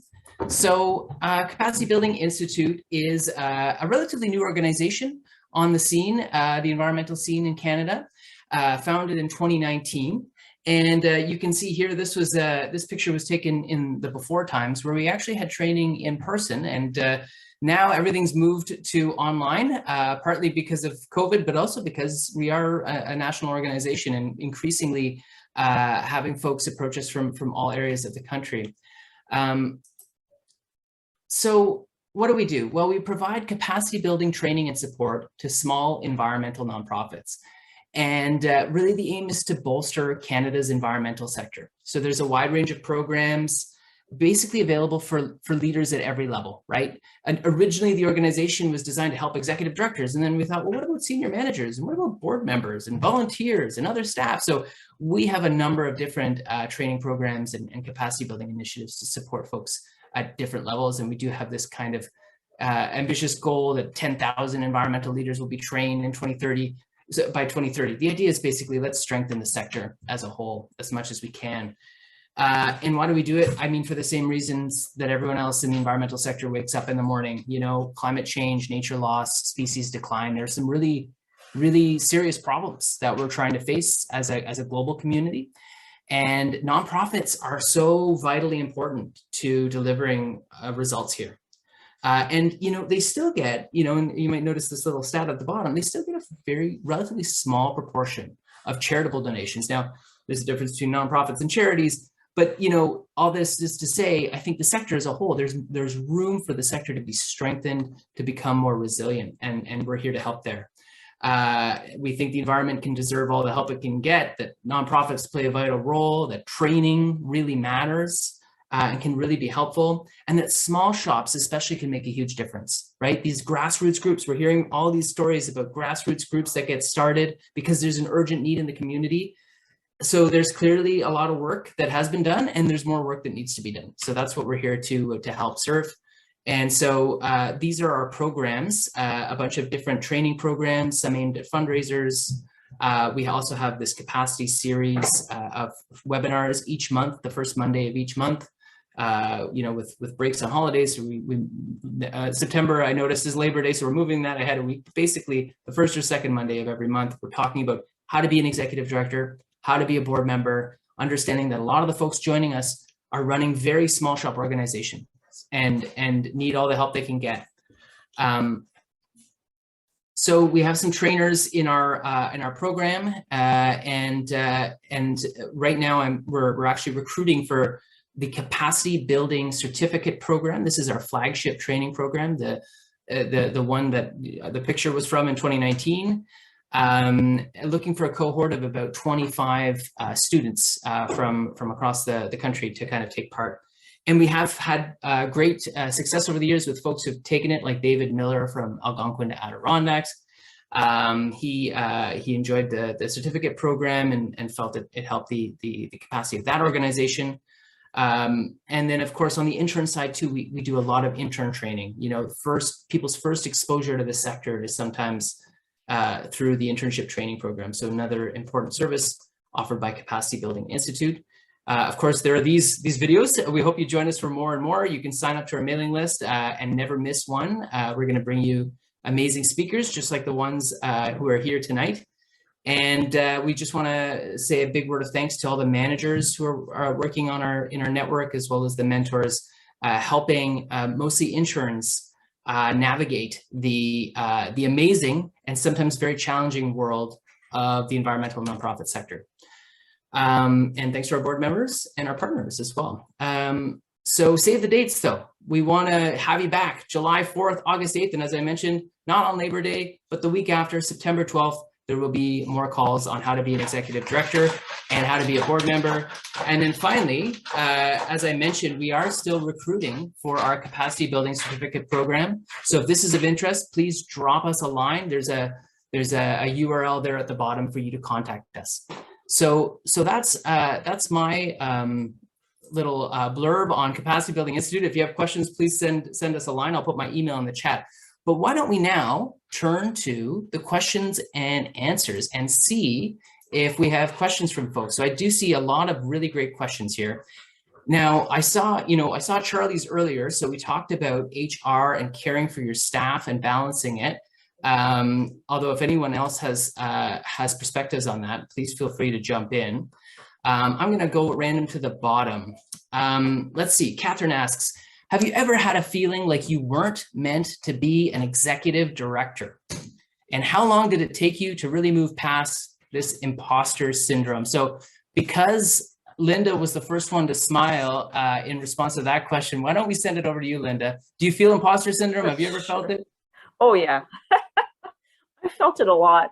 [SPEAKER 1] So Capacity Building Institute is a relatively new organization on the scene, the environmental scene in Canada, founded in 2019. And you can see here, this picture was taken in the before times where we actually had training in person, and now everything's moved to online, partly because of COVID, but also because we are a national organization and increasingly having folks approach us from all areas of the country. So what do? Well, we provide capacity building training and support to small environmental nonprofits. And really the aim is to bolster Canada's environmental sector. So there's a wide range of programs basically available for leaders at every level, right? And originally the organization was designed to help executive directors. And then we thought, well, what about senior managers? And what about board members and volunteers and other staff? So we have a number of different training programs and capacity building initiatives to support folks at different levels. And we do have this kind of ambitious goal that 10,000 environmental leaders will be trained in 2030. So by 2030, the idea is basically let's strengthen the sector as a whole as much as we can. And why do we do it? I mean, for the same reasons that everyone else in the environmental sector wakes up in the morning, you know, climate change, nature loss, species decline. There's some really, really serious problems that we're trying to face as a global community. And nonprofits are so vitally important to delivering results here. And, you know, they still get, you know, and you might notice this little stat at the bottom, they still get a very relatively small proportion of charitable donations. Now, there's a difference between nonprofits and charities, but, you know, all this is to say, I think the sector as a whole, there's room for the sector to be strengthened, to become more resilient, and we're here to help there. We think the environment can deserve all the help it can get, that nonprofits play a vital role, that training really matters. And can really be helpful, and that small shops especially can make a huge difference, right? These grassroots groups, we're hearing all these stories about grassroots groups that get started because there's an urgent need in the community. So there's clearly a lot of work that has been done, and there's more work that needs to be done. So that's what we're here to help serve. And so these are our programs, a bunch of different training programs, some aimed at fundraisers. We also have this capacity series of webinars each month, the first Monday of each month. with breaks on holidays. So September, I noticed, is Labor Day, so we're moving that ahead a week. Basically, the first or second Monday of every month, we're talking about how to be an executive director, how to be a board member, understanding that a lot of the folks joining us are running very small shop organizations and need all the help they can get. So we have some trainers in our program, and right now we're actually recruiting for the capacity building certificate program. This is our flagship training program, the one that the picture was from in 2019. Looking for a cohort of about 25 students from across the country to kind of take part. And we have had great success over the years with folks who've taken it, like David Miller from Algonquin to Adirondacks. He enjoyed the certificate program and felt that it helped the capacity of that organization. And then, of course, on the intern side too, we do a lot of intern training. People's first exposure to the sector is sometimes through the internship training program. So another important service offered by Capacity Building Institute. Of course, there are these videos. We hope you join us for more and more. You can sign up to our mailing list and never miss one. We're going to bring you amazing speakers, just like the ones who are here tonight. And we just want to say a big word of thanks to all the managers who are working in our network, as well as the mentors, helping mostly interns navigate the amazing and sometimes very challenging world of the environmental nonprofit sector. And thanks to our board members and our partners as well. So save the dates though. We want to have you back July 4th, August 8th. And as I mentioned, not on Labor Day, but the week after, September 12th, there will be more calls on how to be an executive director and how to be a board member. And then finally, as I mentioned, we are still recruiting for our capacity building certificate program. So if this is of interest, please drop us a line. There's a URL there at the bottom for you to contact us. So that's my little blurb on Capacity Building Institute. If you have questions, please send us a line. I'll put my email in the chat. But why don't we now turn to the questions and answers and see if we have questions from folks. So I do see a lot of really great questions here. Now, I saw Charlie's earlier. So we talked about HR and caring for your staff and balancing it. Although if anyone else has perspectives on that, please feel free to jump in. I'm going to go random to the bottom. Let's see. Catherine asks, have you ever had a feeling like you weren't meant to be an executive director? And how long did it take you to really move past this imposter syndrome? So because Lynda was the first one to smile in response to that question, why don't we send it over to you, Lynda? Do you feel imposter syndrome? Have you ever felt it?
[SPEAKER 2] Oh, yeah. I felt it a lot.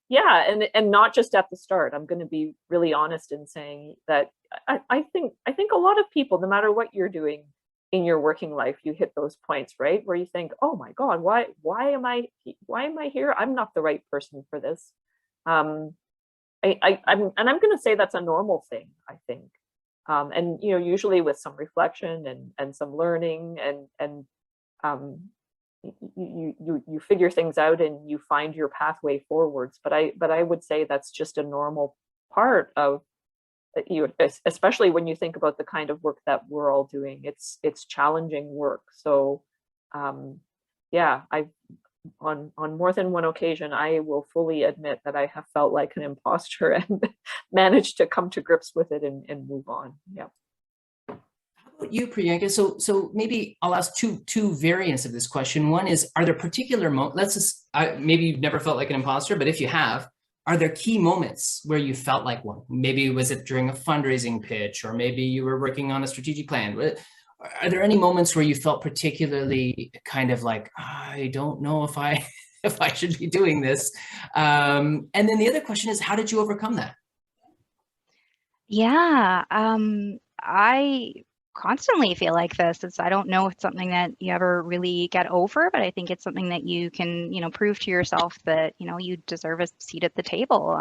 [SPEAKER 2] Yeah, and not just at the start. I'm going to be really honest in saying that I think a lot of people, no matter what you're doing in your working life, you hit those points, right, where you think, oh my God, why am I here? I'm not the right person for this. I'm going to say that's a normal thing, I think. And usually with some reflection and some learning and you figure things out and you find your pathway forwards. But I would say that's just a normal part of especially when you think about the kind of work that we're all doing. It's challenging work. So yeah, on more than one occasion, I will fully admit that I have felt like an imposter and managed to come to grips with it and move on. Yeah.
[SPEAKER 1] How about you, Priyanka? So maybe I'll ask two variants of this question. One is, are there particular moments, maybe you've never felt like an imposter, but if you have, are there key moments where you felt like one? Maybe was it during a fundraising pitch, or maybe you were working on a strategic plan? Are there any moments where you felt particularly kind of like, I don't know if I should be doing this? And then the other question is, how did you overcome that?
[SPEAKER 3] Yeah, I constantly feel like this. I don't know if it's something that you ever really get over, but I think it's something that you can, prove to yourself that, you deserve a seat at the table.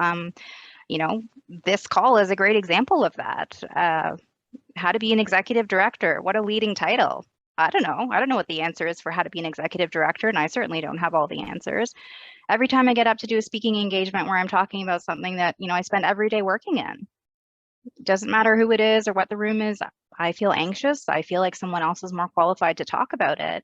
[SPEAKER 3] This call is a great example of that. How to be an executive director. What a leading title. I don't know what the answer is for how to be an executive director, and I certainly don't have all the answers. Every time I get up to do a speaking engagement where I'm talking about something that, I spend every day working in, it doesn't matter who it is or what the room is, I feel anxious. I feel like someone else is more qualified to talk about it,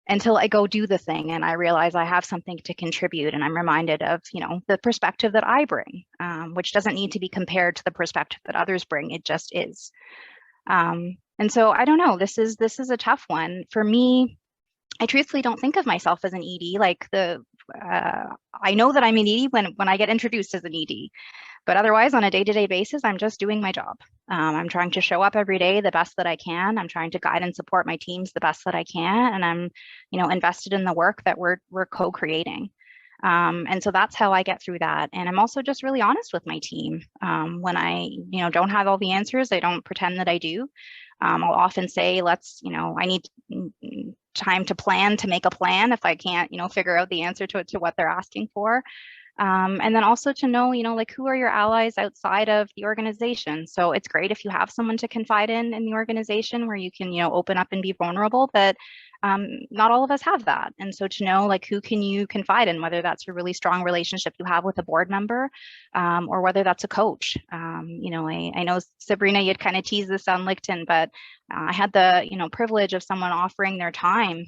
[SPEAKER 3] until I go do the thing and I realize I have something to contribute, and I'm reminded of, the perspective that I bring, which doesn't need to be compared to the perspective that others bring. It just is. And so I don't know, this is a tough one for me. I truthfully don't think of myself as an ED. Like I know that I'm an ED when I get introduced as an ED, but otherwise on a day-to-day basis, I'm just doing my job. I'm trying to show up every day the best that I can. I'm trying to guide and support my teams the best that I can. And I'm, invested in the work that we're co-creating. And so that's how I get through that. And I'm also just really honest with my team. When I, don't have all the answers, I don't pretend that I do. I'll often say, I need time to plan, to make a plan if I can't, figure out the answer to what they're asking for. And then also to know, who are your allies outside of the organization. So it's great if you have someone to confide in the organization where you can, open up and be vulnerable, but not all of us have that. And so to know, who can you confide in, whether that's a really strong relationship you have with a board member, or whether that's a coach. I know, Sabrina, you'd kind of teased this on LinkedIn, but I had the, privilege of someone offering their time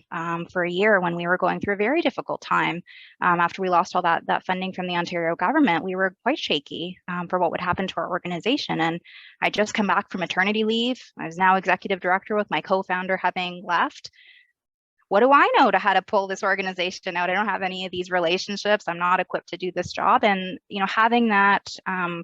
[SPEAKER 3] for a year when we were going through a very difficult time. After we lost all that funding from the Ontario government, we were quite shaky for what would happen to our organization. And I just come back from maternity leave. I was now executive director with my co-founder having left. What do I know to how to pull this organization out? I don't have any of these relationships. I'm not equipped to do this job. And, having that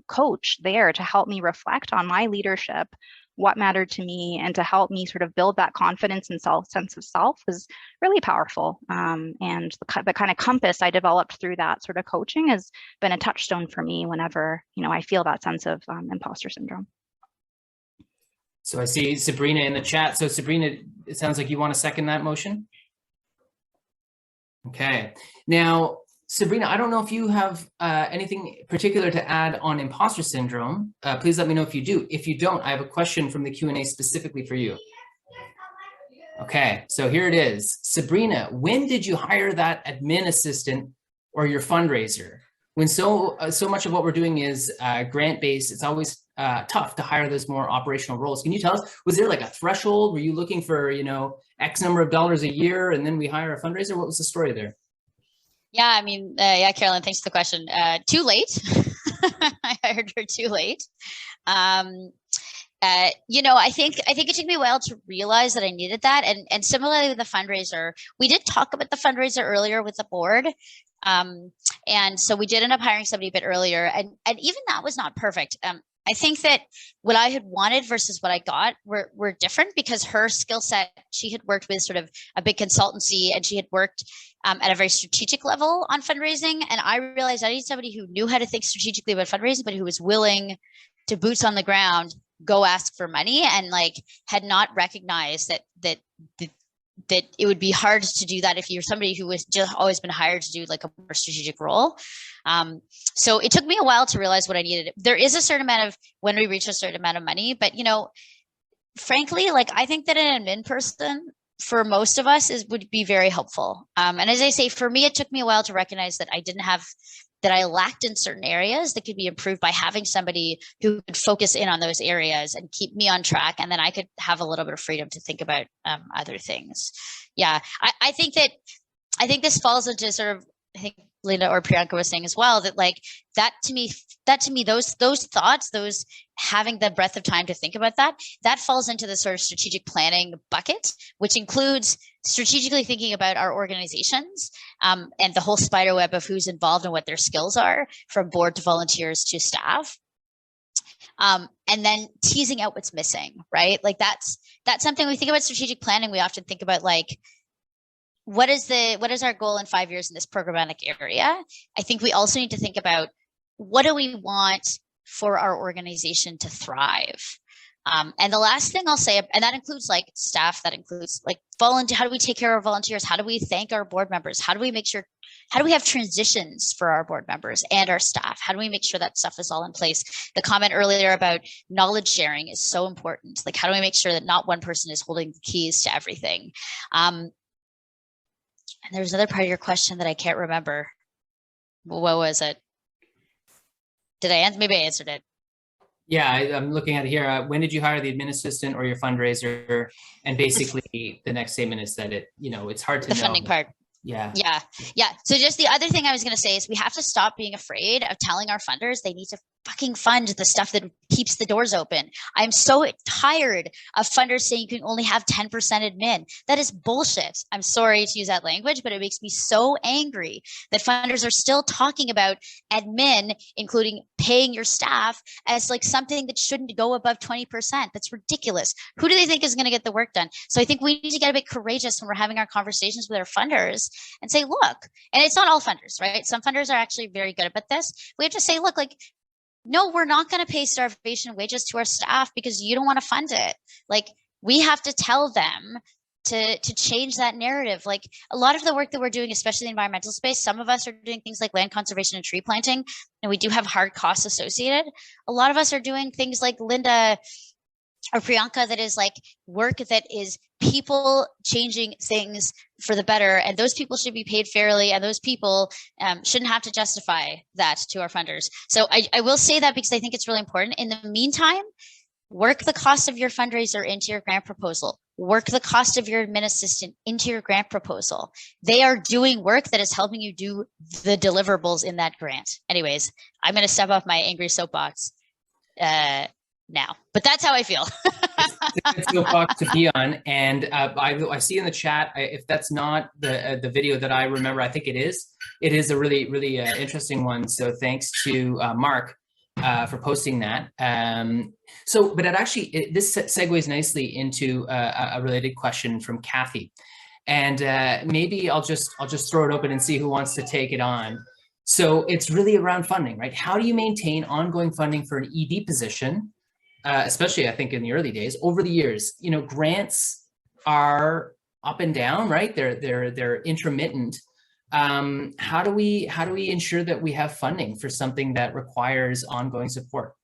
[SPEAKER 3] coach there to help me reflect on my leadership, what mattered to me, and to help me sort of build that confidence and sense of self was really powerful. And the kind of compass I developed through that sort of coaching has been a touchstone for me whenever, I feel that sense of imposter syndrome.
[SPEAKER 1] So I see Sabrina in the chat. So Sabrina, it sounds like you want to second that motion. Okay. Now, Sabrina, I don't know if you have anything particular to add on imposter syndrome. Please let me know if you do. If you don't, I have a question from the Q&A specifically for you. Okay, so here it is. Sabrina, when did you hire that admin assistant or your fundraiser? When so much of what we're doing is grant-based, it's always tough to hire those more operational roles. Can you tell us, was there like a threshold? Were you looking for, X number of dollars a year and then we hire a fundraiser? What was the story there?
[SPEAKER 4] Yeah, yeah, Carolyn, thanks for the question. Too late. I hired her too late. I think it took me a while to realize that I needed that. And similarly with the fundraiser, we did talk about the fundraiser earlier with the board. And so we did end up hiring somebody a bit earlier, and even that was not perfect. I think that what I had wanted versus what I got were different, because her skill set, she had worked with sort of a big consultancy, and she had worked at a very strategic level on fundraising. And I realized I need somebody who knew how to think strategically about fundraising, but who was willing to boots on the ground, go ask for money, and had not recognized that it would be hard to do that if you're somebody who was just always been hired to do a more strategic role. So it took me a while to realize what I needed. There is a certain amount of when we reach a certain amount of money, but frankly, I think that an admin person for most of us would be very helpful. And as I say, for me, it took me a while to recognize that I lacked in certain areas that could be improved by having somebody who could focus in on those areas and keep me on track. And then I could have a little bit of freedom to think about other things. Yeah, I think this falls into sort of, I think Lynda or Priyanka was saying as well, that that to me, those thoughts, those having the breadth of time to think about that falls into the sort of strategic planning bucket, which includes strategically thinking about our organizations and the whole spider web of who's involved and what their skills are, from board to volunteers to staff. And then teasing out what's missing, right? That's something we think about strategic planning. We often think about what is our goal in 5 years in this programmatic area? I think we also need to think about, what do we want for our organization to thrive? And the last thing I'll say, and that includes staff, that includes volunteer. How do we take care of volunteers? How do we thank our board members? How do we have transitions for our board members and our staff? How do we make sure that stuff is all in place? The comment earlier about knowledge sharing is so important. How do we make sure that not one person is holding the keys to everything? And there's another part of your question that I can't remember. What was it? Did I answer? Maybe I answered it.
[SPEAKER 1] Yeah, I'm looking at it here. When did you hire the admin assistant or your fundraiser? And basically the next statement is that it's hard to
[SPEAKER 4] The
[SPEAKER 1] know.
[SPEAKER 4] funding part.
[SPEAKER 1] Yeah.
[SPEAKER 4] Yeah. So just the other thing I was going to say is we have to stop being afraid of telling our funders they need to fucking fund the stuff that keeps the doors open. I'm so tired of funders saying you can only have 10% admin. That is bullshit. I'm sorry to use that language, but it makes me so angry that funders are still talking about admin, including paying your staff, as like something that shouldn't go above 20%. That's ridiculous. Who do they think is going to get the work done? So I think we need to get a bit courageous when we're having our conversations with our funders and say, look, and it's not all funders, right? Some funders are actually very good about this. We have to say, look, like, no, we're not going to pay starvation wages to our staff because you don't want to fund it. Like, we have to tell them to change that narrative. Like, a lot of the work that we're doing, especially in the environmental space, some of us are doing things like land conservation and tree planting, and we do have hard costs associated. A lot of us are doing things like Lynda or Priyanka, that is like work that is people changing things for the better, and those people should be paid fairly, and those people shouldn't have to justify that to our funders. So I will say that because I think it's really important. In the meantime, work the cost of your fundraiser into your grant proposal. Work the cost of your admin assistant into your grant proposal. They are doing work that is helping you do the deliverables in that grant. Anyways, I'm going to step off my angry soapbox now, but that's how I feel.
[SPEAKER 1] It's a soapbox to be on, and I see in the chat, if that's not the video that I remember, I think it is. It is a really interesting one. So thanks to Mark for posting that. But this segues nicely into a related question from Kathy, and maybe I'll just throw it open and see who wants to take it on. So it's really around funding, right? How do you maintain ongoing funding for an ED position? Especially I think in the early days. Over the years, grants are up and down, right? They're intermittent. How do we ensure that we have funding for something that requires ongoing support?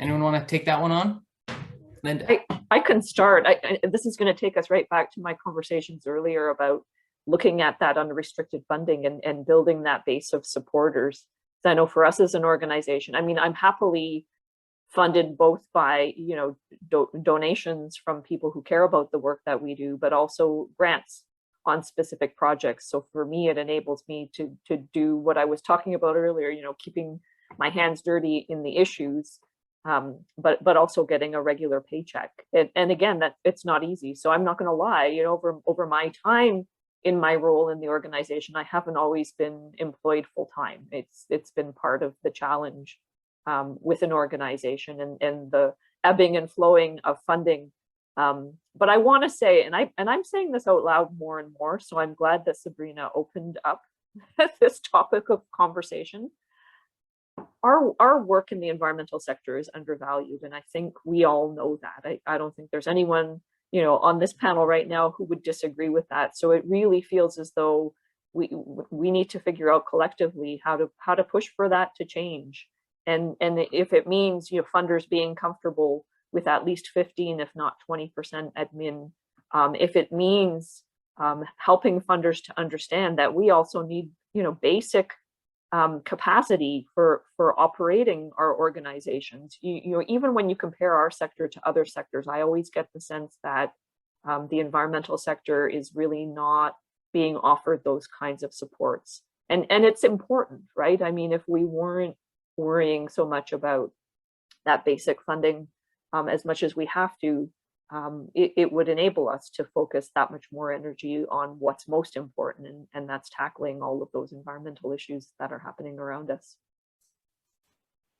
[SPEAKER 1] Anyone want to take that one on? Lynda.
[SPEAKER 2] I can start. This is going to take us right back to my conversations earlier about looking at that unrestricted funding and building that base of supporters. I know for us as an organization, I mean, I'm happily funded both by, donations from people who care about the work that we do, but also grants on specific projects. So for me, it enables me to do what I was talking about earlier, keeping my hands dirty in the issues, but also getting a regular paycheck. And again, that it's not easy. So I'm not going to lie, over my time in my role in the organization, I haven't always been employed full time. It's been part of the challenge with an organization and the ebbing and flowing of funding. But I want to say, and I'm saying this out loud more and more, so I'm glad that Sabrina opened up this topic of conversation. Our work in the environmental sector is undervalued, and I think we all know that. I don't think there's anyone on this panel right now who would disagree with that. So it really feels as though we need to figure out collectively how to push for that to change. And if it means funders being comfortable with at least 15, if not 20% admin, if it means helping funders to understand that we also need basic capacity for operating our organizations. Even when you compare our sector to other sectors, I always get the sense that the environmental sector is really not being offered those kinds of supports. And it's important, right? I mean, if we weren't worrying so much about that basic funding as much as we have to, it would enable us to focus that much more energy on what's most important, and that's tackling all of those environmental issues that are happening around us.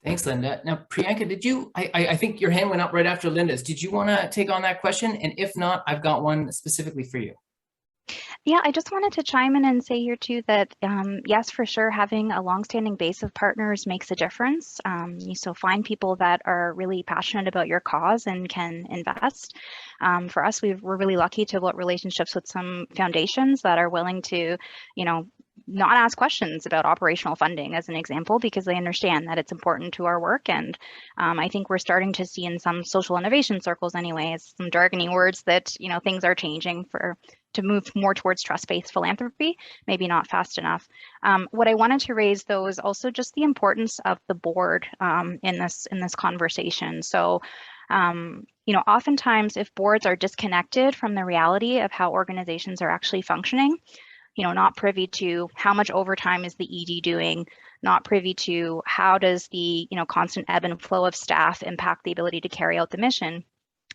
[SPEAKER 1] Thanks, Lynda. Now, Priyanka, I think your hand went up right after Lynda's. Did you want to take on that question? And if not, I've got one specifically for you.
[SPEAKER 3] Yeah, I just wanted to chime in and say here too that yes, for sure, having a longstanding base of partners makes a difference. You still find people that are really passionate about your cause and can invest. For us, we're really lucky to build relationships with some foundations that are willing to, not ask questions about operational funding, as an example, because they understand that it's important to our work. And I think we're starting to see in some social innovation circles anyways, some jargony words that, things are changing to move more towards trust-based philanthropy, maybe not fast enough. What I wanted to raise, though, is also just the importance of the board in this conversation. So, oftentimes if boards are disconnected from the reality of how organizations are actually functioning, not privy to how much overtime is the ED doing, not privy to how does the, constant ebb and flow of staff impact the ability to carry out the mission,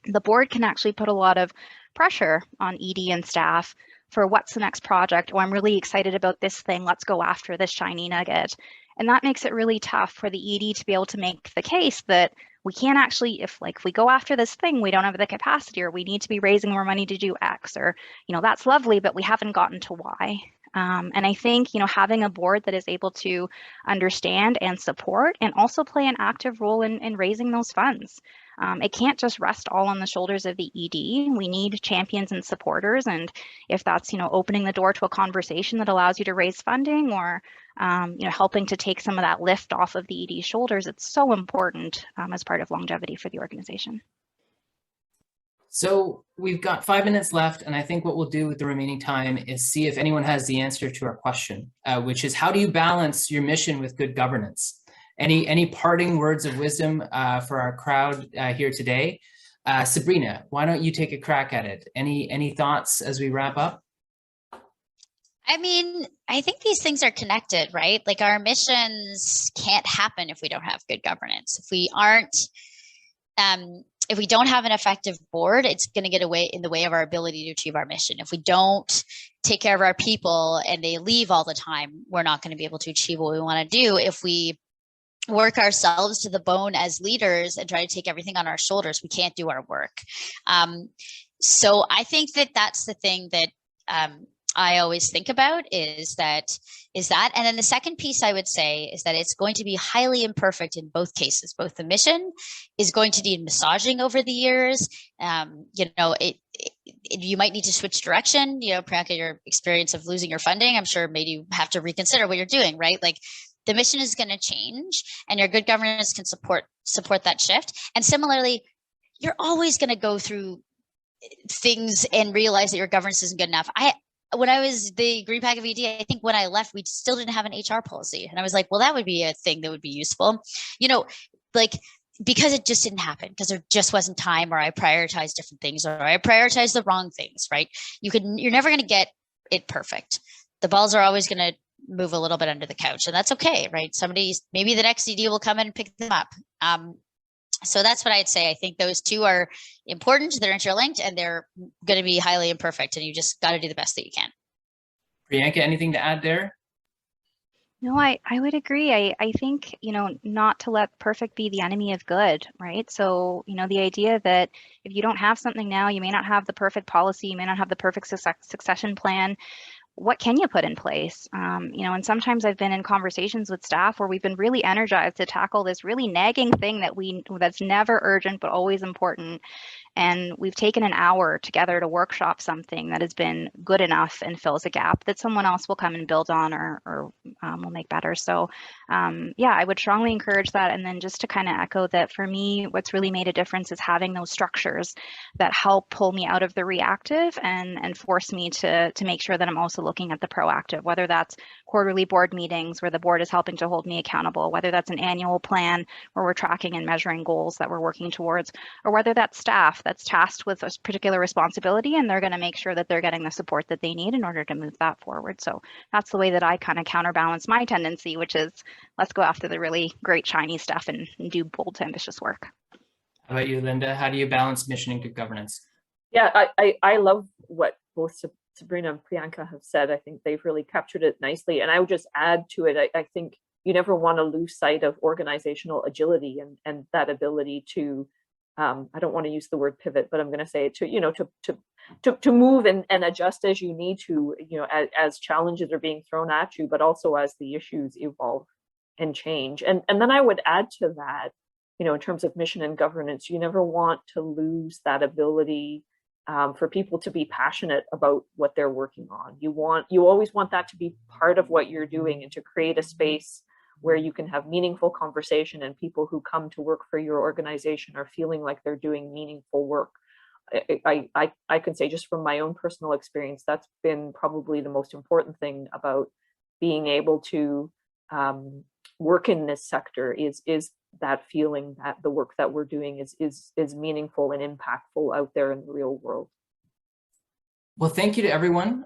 [SPEAKER 3] the board can actually put a lot of pressure on ED and staff for what's the next project. Oh, I'm really excited about this thing. Let's go after this shiny nugget. And that makes it really tough for the ED to be able to make the case that we can't actually, if we go after this thing, we don't have the capacity, or we need to be raising more money to do X, or, that's lovely, but we haven't gotten to Y. And I think, having a board that is able to understand and support and also play an active role in raising those funds. It can't just rest all on the shoulders of the ED. We need champions and supporters. And if that's, opening the door to a conversation that allows you to raise funding, or, helping to take some of that lift off of the ED shoulders, it's so important as part of longevity for the organization.
[SPEAKER 1] So we've got 5 minutes left, and I think what we'll do with the remaining time is see if anyone has the answer to our question, which is, how do you balance your mission with good governance? Any parting words of wisdom for our crowd here today? Sabrina, why don't you take a crack at it? Any thoughts as we wrap up?
[SPEAKER 4] I mean, I think these things are connected, right? Like, our missions can't happen if we don't have good governance. If we don't have an effective board, it's going to get in the way of our ability to achieve our mission. If we don't take care of our people and they leave all the time, we're not going to be able to achieve what we want to do. If we work ourselves to the bone as leaders and try to take everything on our shoulders, we can't do our work. So I think that's the thing that I always think about is that. And then the second piece I would say is that it's going to be highly imperfect in both cases. Both the mission is going to need massaging over the years. You might need to switch direction. Priyanka, your experience of losing your funding, I'm sure made you have to reconsider what you're doing, right? Like, the mission is going to change, and your good governance can support that shift. And similarly, you're always going to go through things and realize that your governance isn't good enough. When I was the GreenPAC of ED, I think when I left, we still didn't have an HR policy. And I was like, well, that would be a thing that would be useful, because it just didn't happen, because there just wasn't time, or I prioritized different things, or I prioritized the wrong things, right? You're never going to get it perfect. The balls are always going to move a little bit under the couch, and that's okay, right? Maybe the next ED will come in and pick them up. So that's what I'd say. I think those two are important, they're interlinked, and they're going to be highly imperfect, and you just got to do the best that you can.
[SPEAKER 1] Priyanka, anything to add there?
[SPEAKER 3] No, I would agree. I think, not to let perfect be the enemy of good, right? So, the idea that if you don't have something now, you may not have the perfect policy, you may not have the perfect succession plan. What can you put in place? And sometimes I've been in conversations with staff where we've been really energized to tackle this really nagging thing that's never urgent, but always important. And we've taken an hour together to workshop something that has been good enough and fills a gap that someone else will come and build on or will make better. So I would strongly encourage that. And then just to kind of echo that, for me, what's really made a difference is having those structures that help pull me out of the reactive and force me to make sure that I'm also looking at the proactive, whether that's quarterly board meetings where the board is helping to hold me accountable, whether that's an annual plan where we're tracking and measuring goals that we're working towards, or whether that's staff that's tasked with a particular responsibility and they're going to make sure that they're getting the support that they need in order to move that forward. So that's the way that I kind of counterbalance my tendency, which is let's go after the really great shiny stuff and do bold, ambitious work.
[SPEAKER 1] How about you, Lynda? How do you balance mission and good governance?
[SPEAKER 2] Yeah, I love what both Sabrina and Priyanka have said. I think they've really captured it nicely. And I would just add to it, I think you never want to lose sight of organizational agility and that ability to I don't want to use the word pivot, but I'm going to say to move and adjust as you need to, as challenges are being thrown at you, but also as the issues evolve and change. And then I would add to that, in terms of mission and governance, you never want to lose that ability for people to be passionate about what they're working on. You always want that to be part of what you're doing, and to create a space where you can have meaningful conversation and people who come to work for your organization are feeling like they're doing meaningful work. I can say just from my own personal experience, that's been probably the most important thing about being able to work in this sector is that feeling that the work that we're doing is meaningful and impactful out there in the real world.
[SPEAKER 1] Well, thank you to everyone.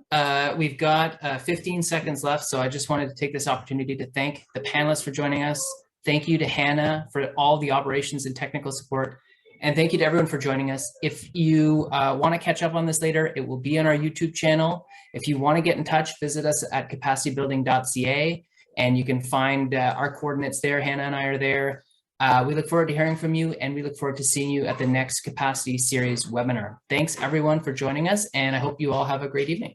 [SPEAKER 1] We've got 15 seconds left, so I just wanted to take this opportunity to thank the panelists for joining us. Thank you to Hannah for all the operations and technical support. And thank you to everyone for joining us. If you want to catch up on this later, it will be on our YouTube channel. If you want to get in touch, visit us at capacitybuilding.ca, and you can find our coordinates there. Hannah and I are there. We look forward to hearing from you, and we look forward to seeing you at the next Capacity Series webinar. Thanks everyone for joining us, and I hope you all have a great evening.